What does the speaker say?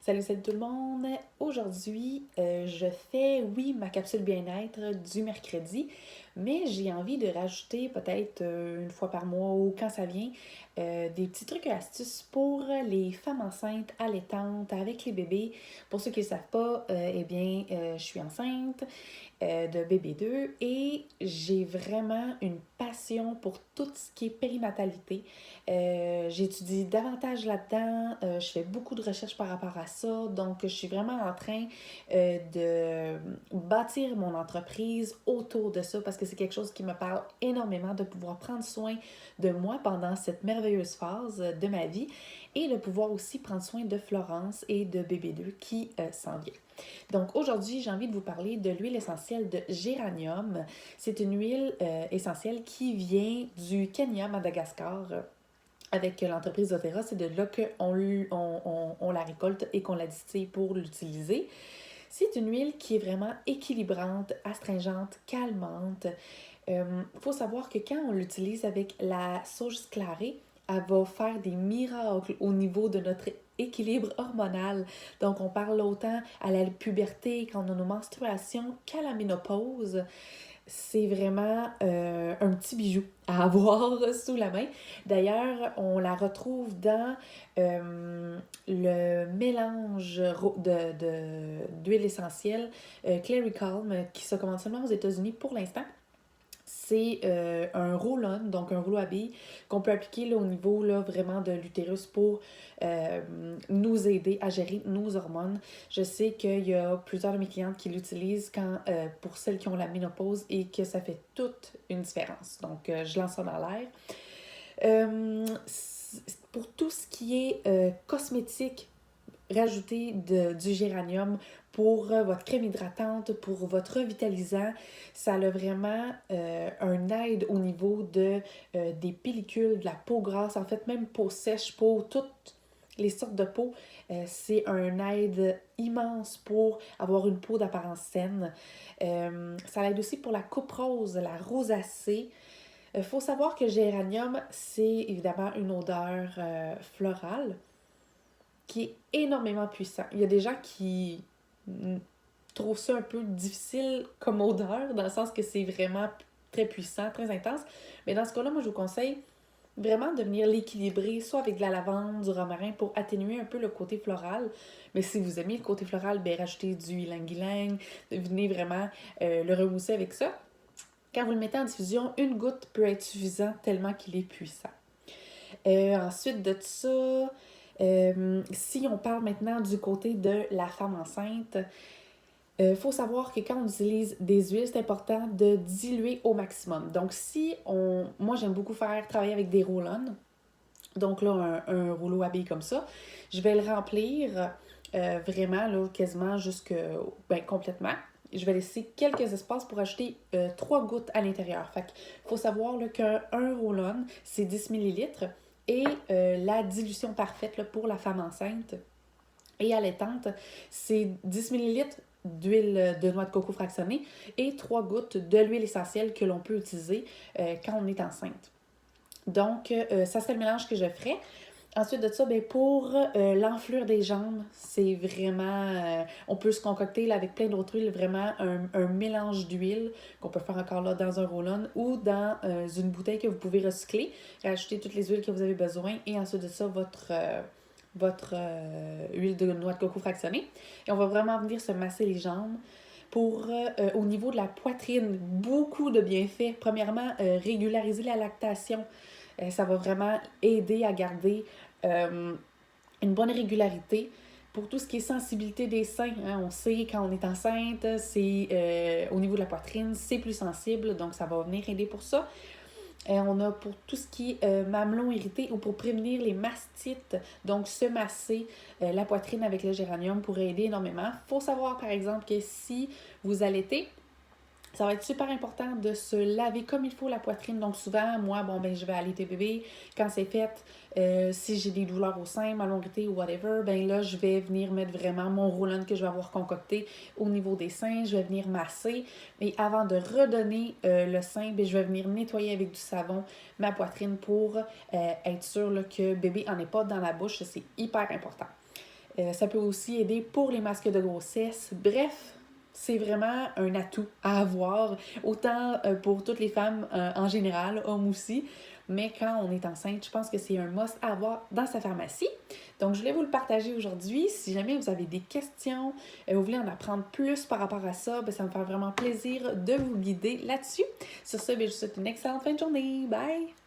Salut tout le monde! Aujourd'hui, je fais, oui, ma capsule bien-être du mercredi, mais j'ai envie de rajouter peut-être une fois par mois ou quand ça vient, des petits trucs et astuces pour les femmes enceintes, allaitantes, avec les bébés. Pour ceux qui ne le savent pas, je suis enceinte de bébé 2 et j'ai vraiment une passion pour tout ce qui est périnatalité. J'étudie davantage là-dedans, je fais beaucoup de recherches par rapport à ça, donc je suis vraiment en train de bâtir mon entreprise autour de ça parce que c'est quelque chose qui me parle énormément de pouvoir prendre soin de moi pendant cette merveilleuse phase de ma vie et de pouvoir aussi prendre soin de Florence et de bébé 2 qui s'en vient. Donc aujourd'hui, j'ai envie de vous parler de l'huile essentielle de géranium. C'est une huile essentielle qui vient du Kenya, Madagascar, avec l'entreprise doTERRA. C'est de là qu'on la récolte et qu'on la distille pour l'utiliser. C'est une huile qui est vraiment équilibrante, astringente, calmante. Faut savoir que quand on l'utilise avec la sauge sclarée, elle va faire des miracles au niveau de notre équilibre hormonal. Donc, on parle autant à la puberté, quand on a nos menstruations, qu'à la ménopause. C'est vraiment un petit bijou à avoir sous la main. D'ailleurs, on la retrouve dans le mélange d'huile essentielle Clary Calm qui se commande seulement aux États-Unis pour l'instant. C'est un roll-on, donc un rouleau à billes, qu'on peut appliquer là, au niveau là, vraiment de l'utérus pour nous aider à gérer nos hormones. Je sais qu'il y a plusieurs de mes clientes qui l'utilisent pour celles qui ont la ménopause et que ça fait toute une différence. Donc, je lance ça dans l'air. Pour tout ce qui est cosmétique, rajouter du géranium pour votre crème hydratante, pour votre revitalisant. Ça a vraiment un aide au niveau des pellicules, de la peau grasse, en fait même peau sèche, peau, toutes les sortes de peau. C'est un aide immense pour avoir une peau d'apparence saine. Ça aide aussi pour la coupe rose, la rosacée. Il faut savoir que le géranium, c'est évidemment une odeur florale qui est énormément puissant. Il y a des gens qui trouvent ça un peu difficile comme odeur, dans le sens que c'est vraiment très puissant, très intense. Mais dans ce cas-là, moi, je vous conseille vraiment de venir l'équilibrer, soit avec de la lavande, du romarin, pour atténuer un peu le côté floral. Mais si vous aimez le côté floral, bien, rajoutez du ylang-ylang, venez vraiment le remousser avec ça. Quand vous le mettez en diffusion, une goutte peut être suffisante tellement qu'il est puissant. Ensuite de ça, si on parle maintenant du côté de la femme enceinte, faut savoir que quand on utilise des huiles, c'est important de diluer au maximum. Donc, moi, j'aime beaucoup travailler avec des roll-on. Donc là, un rouleau à billes comme ça. Je vais le remplir vraiment, là, quasiment complètement. Je vais laisser quelques espaces pour ajouter 3 gouttes à l'intérieur. Fait qu'il faut savoir là, qu'un roll-on, c'est 10 millilitres et la dilution parfaite là, pour la femme enceinte et allaitante, c'est 10 millilitres d'huile de noix de coco fractionnée et 3 gouttes de l'huile essentielle que l'on peut utiliser quand on est enceinte. Donc, ça serait le mélange que je ferais. Ensuite de ça, pour l'enflure des jambes, c'est vraiment... on peut se concocter là, avec plein d'autres huiles, vraiment un mélange d'huile qu'on peut faire encore là dans un roll-on ou dans une bouteille que vous pouvez recycler, rajouter toutes les huiles que vous avez besoin et ensuite de ça, votre huile de noix de coco fractionnée. Et on va vraiment venir se masser les jambes. Pour, au niveau de la poitrine, beaucoup de bienfaits. Premièrement, régulariser la lactation. Ça va vraiment aider à garder une bonne régularité. Pour tout ce qui est sensibilité des seins, hein, on sait quand on est enceinte, c'est au niveau de la poitrine, c'est plus sensible, donc ça va venir aider pour ça. On a pour tout ce qui est mamelon irrité ou pour prévenir les mastites, donc se masser la poitrine avec le géranium pourrait aider énormément. Il faut savoir par exemple que si vous allaitez, ça va être super important de se laver comme il faut la poitrine. Donc souvent, moi, je vais allaiter bébé. Quand c'est fait, si j'ai des douleurs au sein, malongité ou whatever, là, je vais venir mettre vraiment mon roll-on que je vais avoir concocté au niveau des seins. Je vais venir masser. Et avant de redonner le sein, je vais venir nettoyer avec du savon ma poitrine pour être sûre là, que bébé n'en est pas dans la bouche. C'est hyper important. Ça peut aussi aider pour les masques de grossesse. Bref, c'est vraiment un atout à avoir, autant pour toutes les femmes en général, hommes aussi, mais quand on est enceinte, je pense que c'est un must à avoir dans sa pharmacie. Donc, je voulais vous le partager aujourd'hui. Si jamais vous avez des questions, vous voulez en apprendre plus par rapport à ça, ça me fait vraiment plaisir de vous guider là-dessus. Sur ce, je vous souhaite une excellente fin de journée. Bye!